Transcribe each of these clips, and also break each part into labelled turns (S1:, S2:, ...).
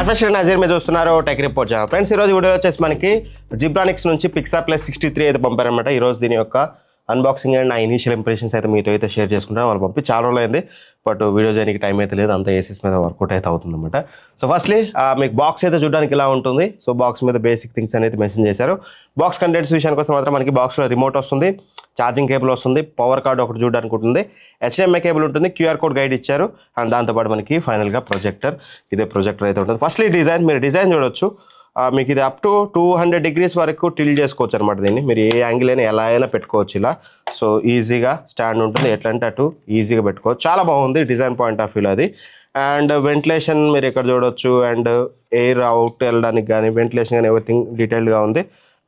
S1: Professional Nazir మీద చూస్తున్నారు tech report channel. Friends, ఈరోజు వీడియో వచ్చేసి మనకి జిబ్రానిక్స్ నుంచి Pixar+63 అయితే పంపారనమాట. ఈరోజు దీని యొక్క అన్బాక్సింగ్ అండ్ నా ఇనీషియల్ ఇంప్రెషన్స్ అయితే మీతో అయితే షేర్ చేసుకుంటాను. వాళ్ళు పంపి చాలా రోజులు అయింది, బట్ వీడియో చేయడానికి టైం అయితే లేదు, అంతా ఏసీస్ మీద వర్కౌట్ అయితే అవుతుందన్నమాట. సో ఫస్ట్లీ మీకు బాక్స్ అయితే చూడడానికి ఇలా ఉంటుంది. సో బాక్స్ మీద బేసిక్ థింగ్స్ అనేది మెన్షన్ చేశారు. బాక్స్ కంటెంట్స్ విషయానికి వస్తే మాత్రం మనకి బాక్స్లో రిమోట్ వస్తుంది, ఛార్జింగ్ కేబుల్ వస్తుంది, పవర్ కార్డ్ ఒకటి చూడడానికి ఉంటుంది, HDMI కేబుల్ ఉంటుంది, QR కోడ్ గైడ్ ఇచ్చారు, అండ్ దాంతోపాటు మనకి ఫైనల్గా ప్రొజెక్టర్, ఇదే ప్రొజెక్టర్ అయితే ఉంటుంది. ఫస్ట్లీ డిజైన్, మీరు డిజైన్ చూడొచ్చు. మీకు ఇది అప్ టు 200 degrees వరకు టిల్ చేసుకోవచ్చు అనమాట. దీన్ని మీరు ఏ యాంగిల్ అయినా ఎలా అయినా పెట్టుకోవచ్చు ఇలా. సో ఈజీగా స్టాండ్ ఉంటుంది, ఎట్లా అంటే అటు ఈజీగా పెట్టుకోవచ్చు. చాలా బాగుంది డిజైన్ పాయింట్ ఆఫ్ వ్యూలో అది. అండ్ వెంటిలేషన్ మీరు ఇక్కడ చూడొచ్చు, అండ్ ఎయిర్ అవుట్ వెళ్ళడానికి కానీ వెంటిలేషన్ కానీ ఎవ్రీథింగ్ డీటెయిల్డ్గా ఉంది.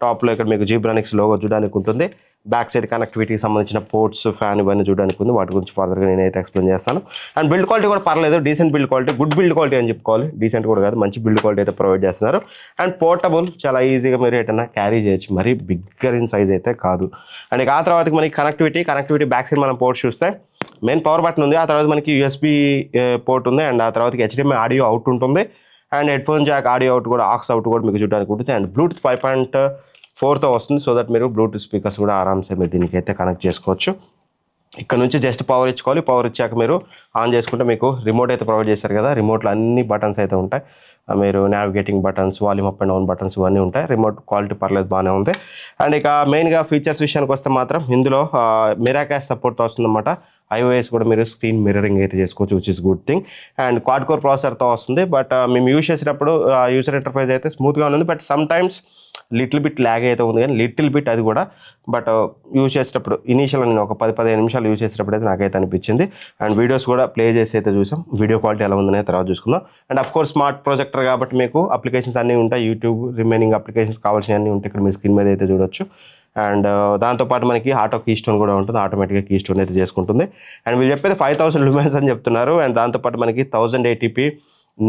S1: టాప్లో ఇక్కడ మీకు జిబ్రానిక్స్ లోగో చూడడానికి ఉంటుంది. బ్యాక్ సైడ్ కనెక్టివిటీకి సంబంధించిన పోర్ట్స్, ఫ్యాన్ ఇవన్నీ చూడడానికి ఉంది. వాటి గురించి ఫర్దర్గా నేనైతే ఎక్స్ప్లెయిన్ చేస్తాను. అండ్ బిల్డ్ క్వాలిటీ కూడా పర్లేదు, decent build quality, good build quality అని చెప్పుకోవాలి. డీసెంట్ కూడా కాదు, మంచి బిల్డ్ క్వాలిటీ అయితే ప్రొవైడ్ చేస్తున్నారు. అండ్ పోర్టబుల్, చాలా ఈజీగా మీరు ఎటైనా క్యారీ చేయొచ్చు, మరి బిగ్గర్ ఇన్ సైజ్ అయితే కాదు. అండ్ ఆ తర్వాత మనకి కనెక్టివిటీ బ్యాక్ సైడ్ మనం పోర్ట్స్ చూస్తే మెయిన్ పవర్ బటన్ ఉంది, ఆ తర్వాత మనకి USB పోర్ట్ ఉంది, అండ్ ఆ తర్వాత HDMI ఆడియో అవుట్ ఉంటుంది, and head phone Jack audio out కూడా, ఆక్స్ అవుట్ కూడా మీకు చూడడానికి ఉంటుంది. అండ్ బ్లూటూత్ 5.4తో వస్తుంది, సో దట్ మీరు బ్లూటూత్ స్పీకర్స్ కూడా ఆరామ్సే మీరు దీనికి అయితే కనెక్ట్ చేసుకోవచ్చు. ఇక్కడ నుంచి జస్ట్ పవర్ ఇచ్చుకోవాలి. పవర్ ఇచ్చాక మీరు ఆన్ చేసుకుంటే మీకు రిమోట్ అయితే ప్రొవైడ్ చేశారు కదా. రిమోట్లో అన్ని బటన్స్ అయితే ఉంటాయి. మీరు navigating buttons, volume up and down buttons ఇవన్నీ ఉంటాయి. రిమోట్ క్వాలిటీ పర్లేదు, బాగానే ఉంది. అండ్ ఇక మెయిన్గా ఫీచర్స్ విషయానికి వస్తే మాత్రం ఇందులో మిరాకాస్ట్ సపోర్ట్తో వస్తుందన్నమాట. iOS కూడా మీరు స్క్రీన్ మిర్రరింగ్ అయితే చేసుకోవచ్చు, which is good thing. And quad core ప్రాసెసర్తో వస్తుంది, బట్ మేము యూజ్ చేసినప్పుడు యూజర్ ఇంటర్ఫేస్ అయితే స్మూత్గా ఉంది, but some times little bit lag అయితే ఉంది, కానీ లిటిల్ బిట్ అది కూడా. బట్ యూజ్ చేసేటప్పుడు ఇనీషియల్ నేను ఒక 10-15 నిమిషాలు యూజ్ చేసేటప్పుడు అయితే నాకైతే అనిపించింది. అండ్ వీడియోస్ కూడా ప్లే చేసి అయితే చూసాం, వీడియో క్వాలిటీ ఎలా ఉందనే తర్వాత చూసుకుందాం. And of course smart projector కాబట్టి మీకు అప్లికేషన్స్ అన్నీ ఉంటాయి, యూట్యూబ్ రిమైనింగ్ అప్లికేషన్స్ కావాల్సినవి ఉంటాయి ఇక్కడ మీ స్క్రీన్ మీద అయితే చూడొచ్చు. అండ్ దాంతోపాటు మనకి ఆటో కీ స్టోన్ కూడా ఉంటుంది, ఆటోమేటిక్గా కీ స్టోన్ అయితే చేసుకుంటుంది. అండ్ వీళ్ళు చెప్పేది 5000 lumens అని చెప్తున్నారు. అండ్ దాంతోపాటు మనకి 1080p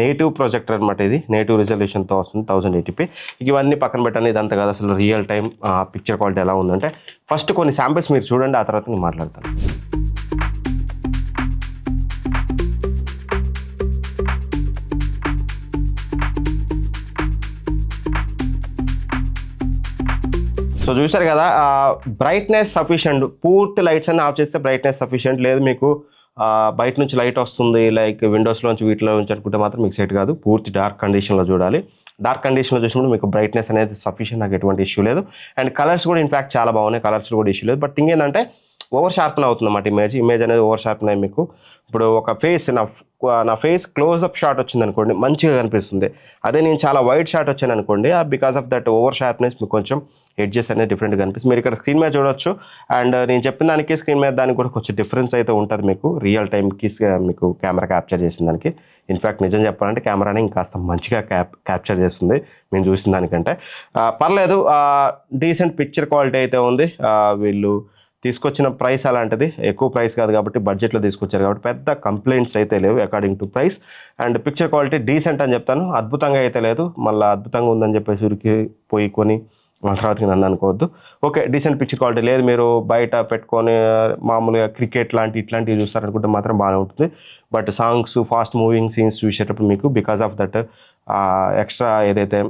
S1: నేటివ్ ప్రొజెక్టర్ అనమాట, ఇది నేటివ్ రిజల్యూషన్తో వస్తుంది 1080p. ఇవన్నీ పక్కన పెట్టండి, ఇదంతా కాదు అసలు రియల్ టైం పిక్చర్ క్వాలిటీ ఎలా ఉందంటే ఫస్ట్ కొన్ని శాంపిల్స్ మీరు చూడండి, ఆ తర్వాత నేను మాట్లాడతాను. సో చూసారు కదా, బ్రైట్నెస్ సఫిషియంట్, పూర్తి లైట్స్ అన్ని ఆఫ్ చేస్తే బ్రైట్నెస్ సఫిషియంట్. లేదు మీకు బయట నుంచి లైట్ వస్తుంది లైక్ విండోస్లోంచి వీటిలో నుంచి అనుకుంటే మాత్రం మీకు సెట్ కాదు, పూర్తి డార్క్ కండిషన్లో చూడాలి. డార్క్ కండిషన్లో చూసినప్పుడు మీకు బ్రైట్నెస్ అనేది సఫిషియంట్, నాకు ఎటువంటి ఇష్యూ లేదు. అండ్ కలర్స్ కూడా ఇన్ఫ్యాక్ట్ చాలా బాగున్నాయి, కలర్స్ కూడా ఇష్యూ లేదు. బట్ థింగ్ ఏంటంటే ఓవర్ షార్పన్ అవుతుంది అన్నమాట, ఇమేజ్ అనేది ఓవర్ షార్పన్ అయ్యి మీకు ఇప్పుడు ఒక ఫేస్, నా ఫేస్ క్లోజ్అప్ షాట్ వచ్చింది అనుకోండి, మంచిగా కనిపిస్తుంది. అదే నేను చాలా వైడ్ షాట్ వచ్చాను అనుకోండి, because of that over sharpness మీకు కొంచెం ఎడ్జెస్ అనేది డిఫరెంట్గా కనిపిస్తుంది. మీరు ఇక్కడ స్క్రీన్ మీద చూడొచ్చు. అండ్ నేను చెప్పిన దానికి స్క్రీన్ మీద దానికి కూడా కొంచెం డిఫరెన్స్ అయితే ఉంటుంది మీకు, రియల్ టైంకి మీకు కెమెరా క్యాప్చర్ చేసిన దానికి. ఇన్ఫ్యాక్ట్ నిజం చెప్పాలంటే కెమెరాని ఇంకాస్త మంచిగా క్యాప్చర్ చేస్తుంది మేము చూసిన దానికంటే. పర్లేదు, డీసెంట్ పిక్చర్ క్వాలిటీ అయితే ఉంది. వీళ్ళు తీసుకొచ్చిన ప్రైస్ అలాంటిది, ఎక్కువ ప్రైస్ కాదు కాబట్టి బడ్జెట్లో తీసుకొచ్చారు కాబట్టి పెద్ద కంప్లైంట్స్ అయితే లేవు according to price. And picture quality decent అని చెప్తాను, అద్భుతంగా అయితే లేదు. మళ్ళీ అద్భుతంగా ఉందని చెప్పేసి ఉరికి పోయి కొని తర్వాతకి నన్ను అనుకోవద్దు. Okay, decent picture quality. లేదు మీరు బయట పెట్టుకొని మామూలుగా క్రికెట్ ఇట్లాంటివి చూస్తారనుకుంటే మాత్రం బాగానే ఉంటుంది. But songs, fast moving scenes చూసేటప్పుడు మీకు బికాస్ ఆఫ్ దట్ ఎక్స్ట్రా ఏదైతే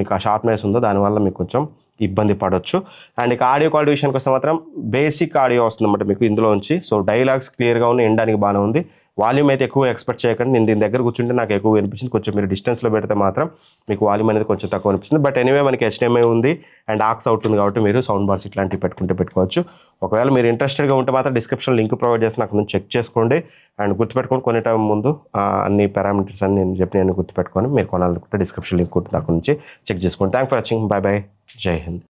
S1: మీకు ఆ షార్ప్నెస్ ఉందో దానివల్ల మీకు కొంచెం ఇబ్బంది పడవచ్చు. అండ్ ఇక ఆడియో క్వాలిటీ విషయానికి వస్తే మాత్రం బేసిక్ ఆడియో వస్తుందన్నమాట మీకు ఇందులోంచి. సో డైలాగ్స్ క్లియర్గా ఉన్నాయి, వినడానికి బాగానే ఉంది. వాల్యూమ్ అయితే ఎక్కువ ఎక్స్పెక్ట్ చేయకండి, నేను దీని దగ్గర కూర్చుంటే నాకు ఎక్కువ వినిపించింది. కొంచెం మీరు డిస్టెన్స్లో పెడితే మాత్రం మీకు వాల్యూమ్ అనేది కొంచెం తక్కువ అనిపిస్తుంది. బట్ ఎనీవే మనకి HDMI ఉంది అండ్ ఆక్స్ అవుట్ ఉంది కాబట్టి మీరు సౌండ్ బార్స్ ఇట్లాంటివి పెట్టుకోవచ్చు. ఒకవేళ మీరు ఇంట్రెస్టెడ్గా ఉంటే మాత్రం డిస్క్రిప్షన్ లింక్ ప్రొవైడ్ చేసి నాకు నుంచి చెక్ చేసుకోండి. అండ్ గుర్తుపెట్టుకొని కొనే టైం ముందు అన్ని పారామీటర్స్ అని నేను చెప్పిన గుర్తుపెట్టుకొని మీరు కొనాలనుకుంటే డిస్క్రిప్షన్ లింక్ ఉంటుంది, అక్కడ నుంచి చెక్ చేసుకోండి. Thank for watching, by by, జై హింద్.